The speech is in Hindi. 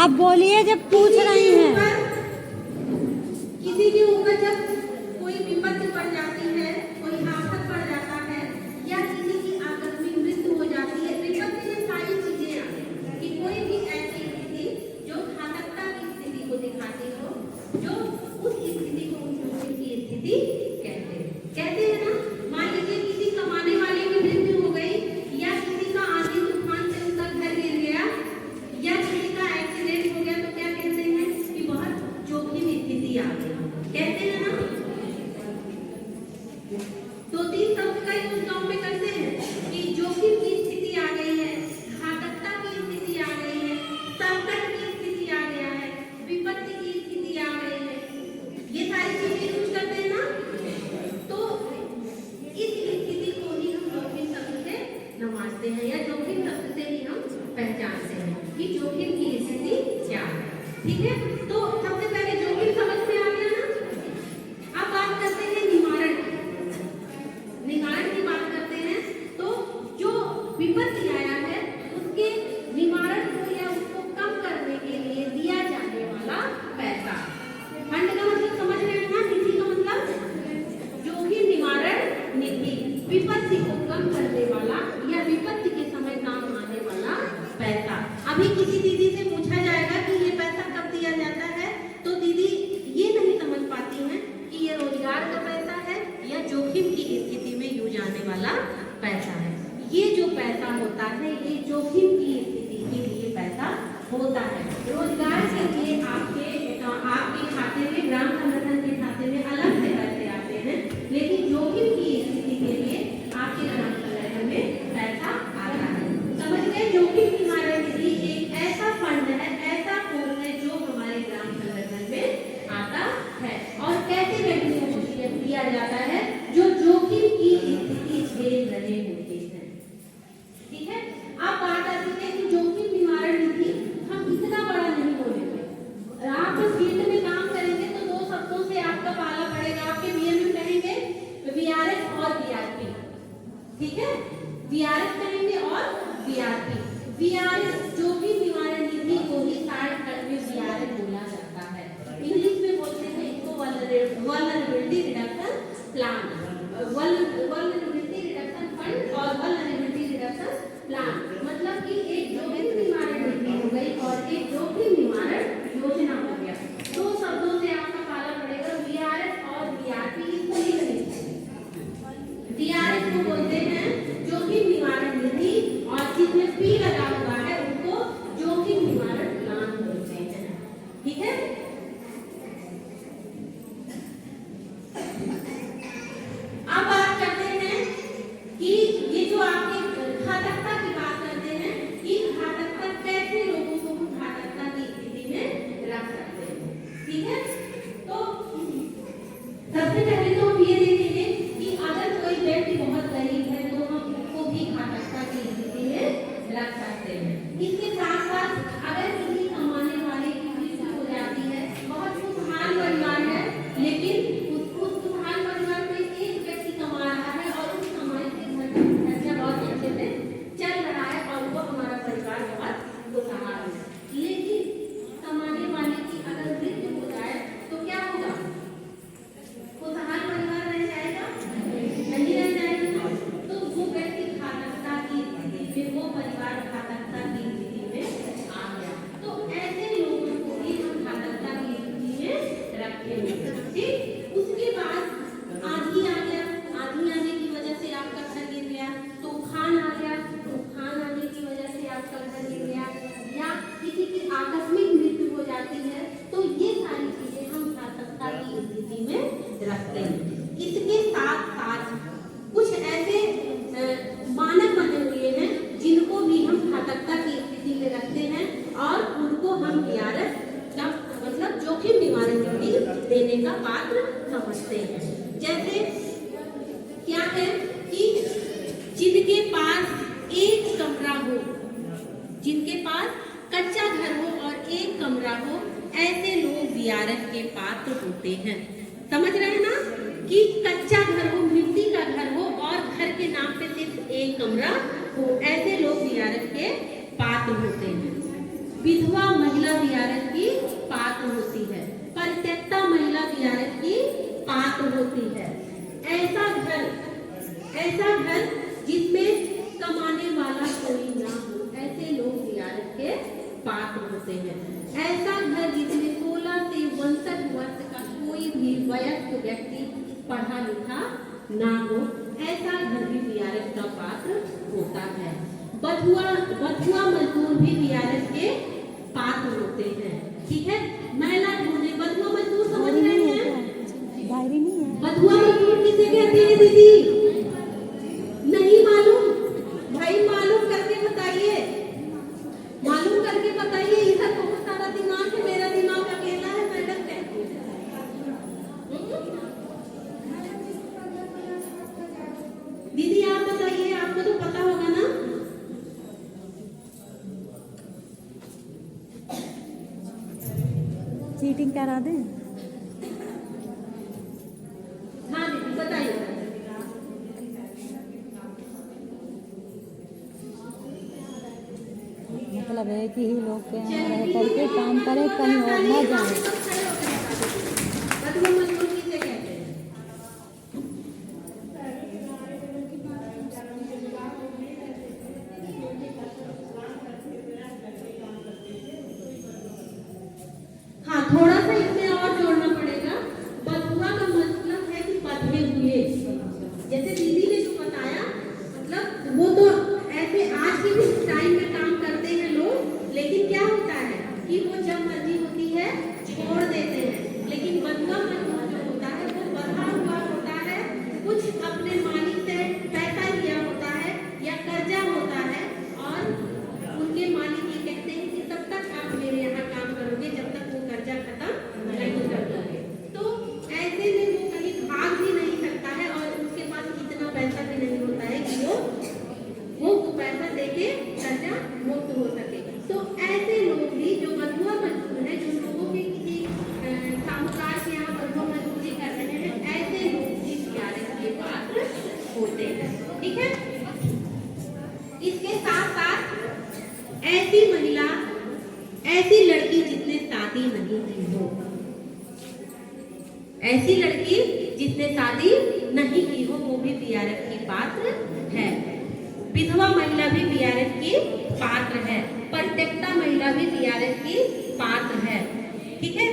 आप बोलिए जब पूछ रही हैं। किसी के ऊपर जब कोई विपत्ति पड़ जाती है, कोई आफत पड़ जाता है या किसी की आकस्मिक मृत्यु हो जाती है, विपत्ति में सारी चीजें आती हैं कि कोई भी ऐसी स्थिति जो घातकता की स्थिति को दिखाती हो, जो उस स्थिति को जोखिम की स्थिति कहते हैं ना। मान लीजिए किसी कमाने वाले की मृत्यु हो गई या किसी का आंधी तूफान से उसका घर गिर गया या किसी का एक्सीडेंट हो गया, तो क्या कहते हैं कि बहुत जोखिम स्थिति आ गई, कहते हैं ना। दो तीन शब्द का यूज गाँव में करते हैं कि जोखिम की स्थिति आ गई है, घातकता की स्थिति आ गई है, संकट की स्थिति आ गया है, विपत्ति की स्थिति आ गई है, ये सारी चीजें यूज करते हैं ना। तो इस स्थिति को ही हम जोखिम शब्द से नवाजते हैं या जोखिम शब्द से ही हम पहचानते हैं कि जोखिम की स्थिति क्या है। ठीक है, तो सबसे पहले जोखिम समझ में आ गया ना। अब बात करते हैं निवारण की बात करते हैं। तो जो विपत्ति आया है उसके निवारण को या उसको कम करने के लिए दिया जाने वाला पैसा। फंड का मतलब समझ रहे हैं ना, निधि का मतलब जोखिम निवारण निधि, विपत्ति को कम करने वाला या विपत्ति के समय काम आने वाला पैसा। अभी किसी दीदी से पूछा जाएगा कि ये पैसा कब दिया जाता है, तो दीदी ये नहीं समझ पाती हैं कि ये रोजगार का पैसा है या जोखिम की स्थिति में यूज आने वाला पैसा है। ये जो पैसा होता है ये जोखिम की स्थिति के लिए पैसा होता है। रोजगार के लिए आपके खाते में, ग्राम संगठन के खाते में अलग से पैसे आते हैं, लेकिन जोखिम की स्थिति के लिए आपके ग्राम संगठन में पैसा आता है। समझ गए? जोखिम निवारण निधि एक ऐसा फंड है, ऐसा कोष है जो हमारे ग्राम संगठन में आता है और कैसे व्यक्तियों को दिया जाता है जो जोखिम की स्थिति झेल रहे होते हैं। ठीक है, अब बात आती है कि जोखिम निवारण निधि हम इतना बड़ा नहीं बोलेंगे। आप फील्ड में काम करेंगे तो दो शब्दों से आपका पाला पड़ेगा। आपके बीए में कहेंगे वीआरएस और वीआरपी। ठीक है, वीआरएस कहेंगे और वीआरपी। वीआरएस जोखिम निवारण निधि को ही शॉर्टकट में वीआरएस बोला जाता है। इंग्लिश में बोलते हैं इसको vulnerability reduction plan, vulnerability reduction fund और वल्नरेबिलिटी रिडक्शन प्लान। मतलब कि एक जोखिम निवारण निधि हो गई और एक जोखिम निवारण योजना हो गया। दो शब्दों से आपका पाला पड़ेगा, वीआरएस और वीआरपी। इसको लिख लीजिए। वीआरएस को बोलते हैं जोखिम निवारण निधि और जिसमें पी लगा हुआ है उसको जोखिम निवारण प्लान बोलते हैं। ठीक है, अब बात करते हैं कि ये जो आपके घातकता की बात करते हैं कि घातकता कैसे लोगों को घातकता की स्थिति में रख सकते हैं। ठीक है, तो सबसे पहले तो हम ये देखेंगे कि अगर कोई व्यक्ति बहुत गरीब है तो हम उसको भी घातकता की स्थिति में रख सकते हैं। इसके साथ साथ अगर किसी कमाने वाले की मृत्यु हो जाती है, बहुत खुशहाल परिवार है, लेकिन उस खुशहाल परिवार में एक व्यक्ति कमा रहा है और उस कमाई से घर का खर्चा बहुत अच्छे से चल रहा है और वो हमारा परिवार बहुत खुशहाल है। लेकिन कमाने वाले की अगर मृत्यु हो जाए तो क्या होगा? खुशहाल परिवार रह जाएगा? नहीं रह जाएगा। तो वो व्यक्ति घातकता की स्थिति में, वो परिवार घातकता की स्थिति में आ गया। तो ऐसे लोगों को भी हम घातकता की स्थिति में रखेंगे। ठीक, उसके बाद आंधी आ गया, आंधी आने की वजह से आपका घर गिर गया, तूफान आ गया, तूफान आने की वजह से आपका घर गिर गया, या किसी की आकस्मिक मृत्यु हो जाती है, तो ये सारी चीजें हम घातकता की स्थिति में रखते हैं। इसके साथ साथ कुछ ऐसे मानक बने हुए हैं जिनको भी हम घातकता की स्थिति में रखते हैं और उनको हम वीआरएस का मतलब जोखिम निवारण निधि देने का पात्र समझते हैं। जैसे क्या है कि जिनके पास एक कमरा हो, जिनके पास कच्चा घर हो और एक कमरा हो, ऐसे लोग वीआरएस के पात्र होते हैं। समझ रहे हैं ना कि कच्चा घर हो, मिट्टी का घर हो और घर के नाम पे सिर्फ एक कमरा हो, ऐसे लोग वीआरएस के पात्र होते हैं। विधवा महिला वीआरएस की पात्र होती है, परित्यक्ता महिला वीआरएस की पात्र होती है। ऐसा घर जिसमें कमाने वाला कोई ना हो, ऐसे लोग वीआरएस के पात्र होते हैं। ऐसा घर जिसमें 16 से 62 वर्ष का कोई भी वयस्क व्यक्ति पढ़ा लिखा ना हो, ऐसा घर भी वीआरएस का पात्र होता है। बथुआ मजदूर भी वीआरएस के पात्र होते हैं। ठीक है, महिला ढूंढे बथुआ मजदूर समझ रहे हैं? डायरी नहीं है। बथुआ मजदूर किसे कहते हैं दीदी? नहीं मालूम? भाई मालूम करके बताइए, मालूम करके बताइए। इधर बहुत सारा दिमाग है, मेरा दिमाग अकेला है, मैडम कहती हूँ। दीदी आप बताइए, आपको तो पता होगा ना? चीटिंग करा दे। हाँ दीदी बताइए। मतलब है कि ही लोग के यहाँ रह करके काम करें, कहीं और ना जाए। बथुआ मजदूर किसे कहते हैं? हाँ, थोड़ा सा इसमें और जोड़ना पड़ेगा। बथुआ का मतलब है कि बंधे हुए। जैसे दीदी ने जो बताया, मतलब वो तो ऐसे आज के भी टाइम में काम करते हैं लोग, लेकिन क्या होता है कि वो जब मर्जी होती है छोड़ देते हैं। लेकिन बथुआ मजदूर जो होता है वो बंधा हुआ होता है, कुछ अपने मालिक से पैसा लिया होता है या कर्जा होता है, और उनके मालिक ये कहते हैं कि तब तक आप मेरे यहाँ काम करोगे जब तक वो कर्जा खत्म नहीं कर दोगे। तो ऐसे में वो कहीं भाग भी नहीं सकता है, और उसके पास इतना पैसा भी नहीं होता है कि वो पैसा देके कर्जा मुक्त हो सके। तो ऐसे लोग भी जो बथुआ मजदूर है, जो लोगों के किसी साहूकार के यहाँ बथुआ मजदूरी कर रहे हैं, ऐसे लोग भी वीआरएस के पात्र होते हैं। ठीक है, इसके साथ साथ ऐसी महिला, ऐसी लड़की जिसने शादी नहीं की हो, ऐसी लड़की जिसने शादी नहीं की हो, वो भी वीआरएस की पात्र है। विधवा महिला भी वीआरएस की पात्र है, परित्यक्ता महिला भी वीआरएस की पात्र है। ठीक है,